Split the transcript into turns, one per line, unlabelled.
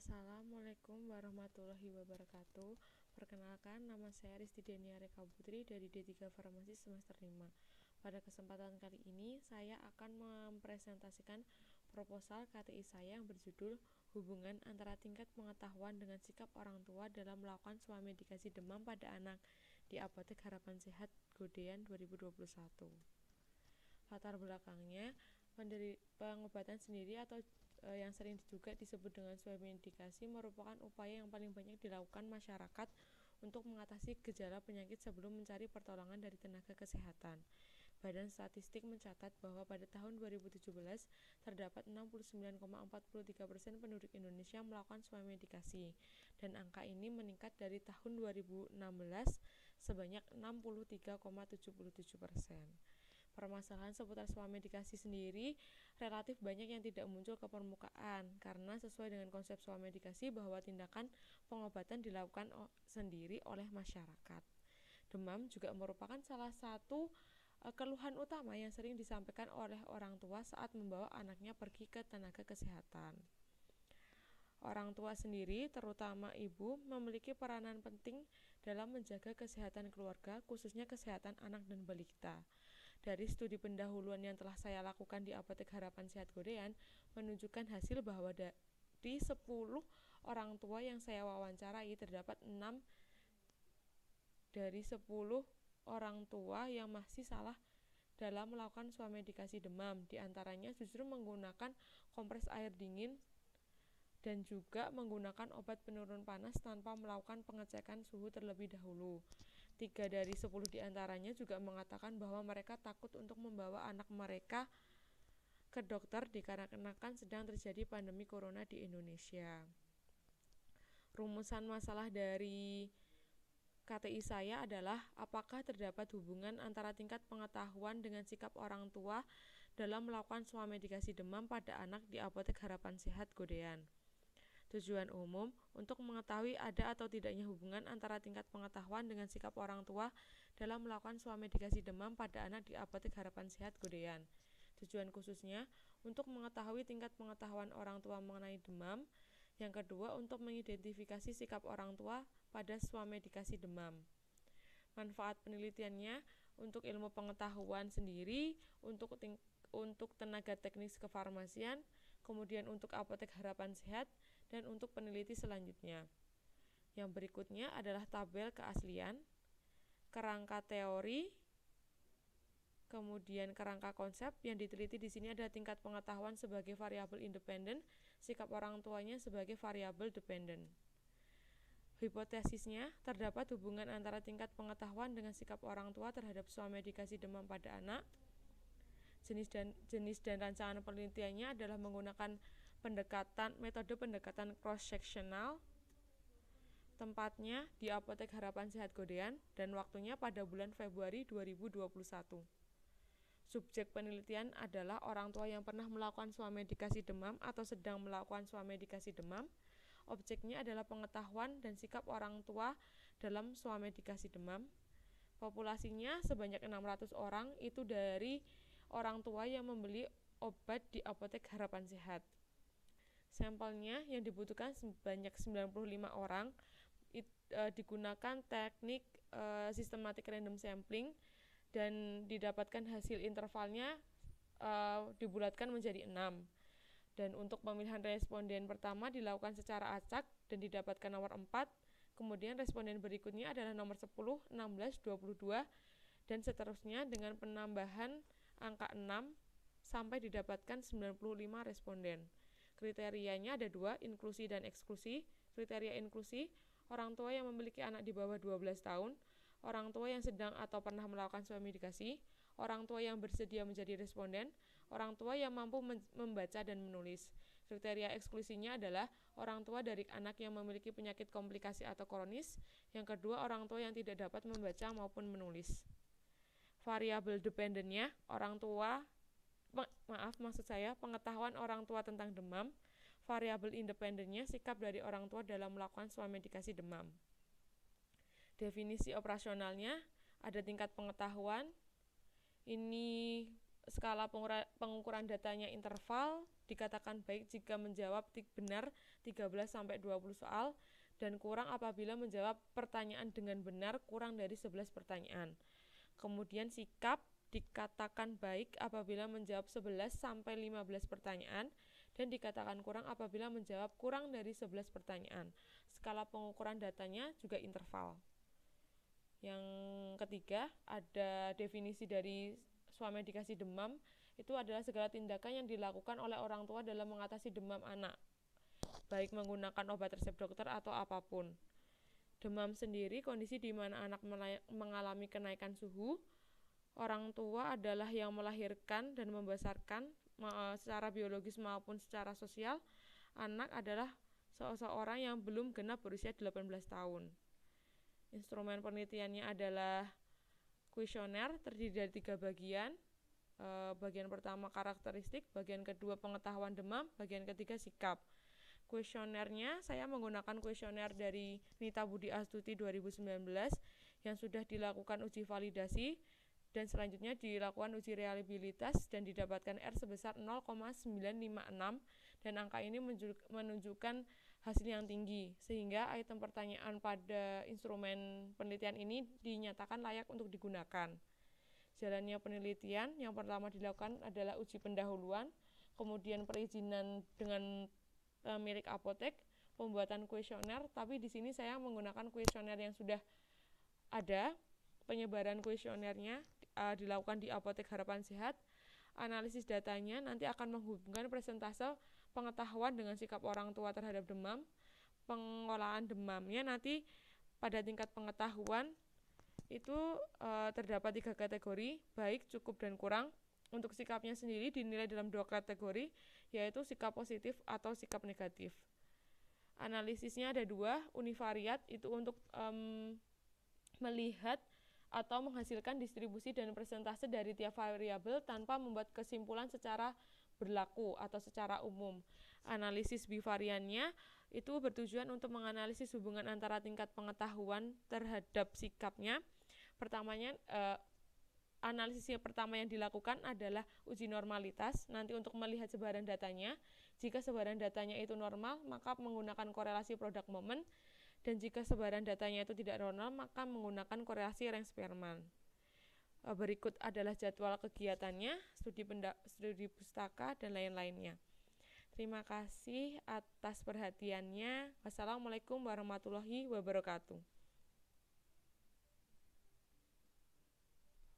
Assalamualaikum warahmatullahi wabarakatuh. Perkenalkan, nama saya Risti Denia Reka Putri dari D3 Farmasi semester 5. Pada kesempatan kali ini, saya akan mempresentasikan proposal KTI saya yang berjudul Hubungan antara tingkat pengetahuan dengan sikap orang tua dalam melakukan swamedikasi demam pada anak di Apotek Harapan Sehat Godean 2021. Latar belakangnya, pengobatan sendiri atau yang sering juga disebut dengan swamedikasi merupakan upaya yang paling banyak dilakukan masyarakat untuk mengatasi gejala penyakit sebelum mencari pertolongan dari tenaga kesehatan. Badan Statistik mencatat bahwa pada tahun 2017 terdapat 69,43% penduduk Indonesia melakukan swamedikasi, dan angka ini meningkat dari tahun 2016 sebanyak 63,77%. Permasalahan seputar swamedikasi sendiri relatif banyak yang tidak muncul ke permukaan karena sesuai dengan konsep swamedikasi bahwa tindakan pengobatan dilakukan sendiri oleh masyarakat. Demam juga merupakan salah satu keluhan utama yang sering disampaikan oleh orang tua saat membawa anaknya pergi ke tenaga kesehatan. Orang tua sendiri, terutama ibu, memiliki peranan penting dalam menjaga kesehatan keluarga, khususnya kesehatan anak dan balita. Dari studi pendahuluan yang telah saya lakukan di Apotek Harapan Sehat Godean menunjukkan hasil bahwa dari 10 orang tua yang saya wawancarai terdapat 6 dari 10 orang tua yang masih salah dalam melakukan swamedikasi demam. Di antaranya justru menggunakan kompres air dingin dan juga menggunakan obat penurun panas tanpa melakukan pengecekan suhu terlebih dahulu. 3 dari 10 diantaranya juga mengatakan bahwa mereka takut untuk membawa anak mereka ke dokter dikarenakan sedang terjadi pandemi corona di Indonesia. Rumusan masalah dari KTI saya adalah apakah terdapat hubungan antara tingkat pengetahuan dengan sikap orang tua dalam melakukan swamedikasi demam pada anak di Apotek Harapan Sehat Godean. Tujuan umum untuk mengetahui ada atau tidaknya hubungan antara tingkat pengetahuan dengan sikap orang tua dalam melakukan swamedikasi demam pada anak di Apotek Harapan Sehat Godean. Tujuan khususnya untuk mengetahui tingkat pengetahuan orang tua mengenai demam. Yang kedua, untuk mengidentifikasi sikap orang tua pada swamedikasi demam. Manfaat penelitiannya untuk ilmu pengetahuan sendiri, untuk tenaga teknis kefarmasian, kemudian untuk Apotek Harapan Sehat, dan untuk peneliti selanjutnya. Yang berikutnya adalah tabel keaslian, kerangka teori, kemudian kerangka konsep. Yang diteliti di sini ada tingkat pengetahuan sebagai variabel independen, sikap orang tuanya sebagai variabel dependen. Hipotesisnya, terdapat hubungan antara tingkat pengetahuan dengan sikap orang tua terhadap swamedikasi demam pada anak. Jenis dan rancangan penelitiannya adalah menggunakan metode pendekatan cross-sectional. Tempatnya di Apotek Harapan Sehat Godean dan waktunya pada bulan Februari 2021. Subjek penelitian adalah orang tua yang pernah melakukan swamedikasi demam atau sedang melakukan swamedikasi demam. Objeknya adalah pengetahuan dan sikap orang tua dalam swamedikasi demam. Populasinya sebanyak 600 orang, itu dari orang tua yang membeli obat di Apotek Harapan Sehat. Sampelnya yang dibutuhkan sebanyak 95 orang, digunakan teknik systematic random sampling dan didapatkan hasil intervalnya dibulatkan menjadi 6. Dan untuk pemilihan responden pertama dilakukan secara acak dan didapatkan nomor 4. Kemudian responden berikutnya adalah nomor 10, 16, 22 dan seterusnya dengan penambahan angka 6 sampai didapatkan 95 responden. Kriterianya ada 2, inklusi dan eksklusi. Kriteria inklusi, orang tua yang memiliki anak di bawah 12 tahun, orang tua yang sedang atau pernah melakukan swamedikasi, orang tua yang bersedia menjadi responden, orang tua yang mampu membaca dan menulis. Kriteria eksklusinya adalah orang tua dari anak yang memiliki penyakit komplikasi atau kronis. Yang kedua, orang tua yang tidak dapat membaca maupun menulis. Variabel dependennya, pengetahuan orang tua tentang demam. Variabel independennya, sikap dari orang tua dalam melakukan swamedikasi demam. Definisi operasionalnya, ada tingkat pengetahuan. Ini skala pengukuran datanya interval, dikatakan baik jika menjawab benar 13-20 soal dan kurang apabila menjawab pertanyaan dengan benar kurang dari 11 pertanyaan. Kemudian sikap dikatakan baik apabila menjawab 11-15 pertanyaan dan dikatakan kurang apabila menjawab kurang dari 11 pertanyaan. Skala pengukuran datanya juga interval. Yang ketiga, ada definisi dari swamedikasi demam. Itu adalah segala tindakan yang dilakukan oleh orang tua dalam mengatasi demam anak, baik menggunakan obat resep dokter atau apapun. Demam sendiri kondisi di mana anak mengalami kenaikan suhu. Orang tua adalah yang melahirkan dan membesarkan secara biologis maupun secara sosial. Anak adalah seseorang yang belum genap berusia 18 tahun. Instrumen penelitiannya adalah kuesioner, terdiri dari 3 bagian. Bagian pertama karakteristik, bagian kedua pengetahuan demam, bagian ketiga sikap. Kuesionernya saya menggunakan kuesioner dari Nita Budi Astuti 2019 yang sudah dilakukan uji validasi dan selanjutnya dilakukan uji reliabilitas dan didapatkan R sebesar 0,956 dan angka ini menunjukkan hasil yang tinggi sehingga item pertanyaan pada instrumen penelitian ini dinyatakan layak untuk digunakan. Jalannya penelitian, yang pertama dilakukan adalah uji pendahuluan, kemudian perizinan dengan milik apotek, pembuatan kuesioner, tapi di sini saya menggunakan kuesioner yang sudah ada. Penyebaran kuesionernya dilakukan di Apotek Harapan Sehat. Analisis datanya nanti akan menghubungkan persentase pengetahuan dengan sikap orang tua terhadap demam. Pengolahan demamnya nanti pada tingkat pengetahuan itu terdapat 3 kategori, baik, cukup, dan kurang. Untuk sikapnya sendiri dinilai dalam 2 kategori, yaitu sikap positif atau sikap negatif. Analisisnya ada 2, univariat itu untuk melihat atau menghasilkan distribusi dan persentase dari tiap variabel tanpa membuat kesimpulan secara berlaku atau secara umum. Analisis bivariannya itu bertujuan untuk menganalisis hubungan antara tingkat pengetahuan terhadap sikapnya. Analisis yang pertama yang dilakukan adalah uji normalitas, nanti untuk melihat sebaran datanya. Jika sebaran datanya itu normal, maka menggunakan korelasi produk momen, dan jika sebaran datanya itu tidak normal, maka menggunakan korelasi Range-Spearman. Berikut adalah jadwal kegiatannya, studi pustaka, dan lain-lainnya. Terima kasih atas perhatiannya. Wassalamualaikum warahmatullahi wabarakatuh.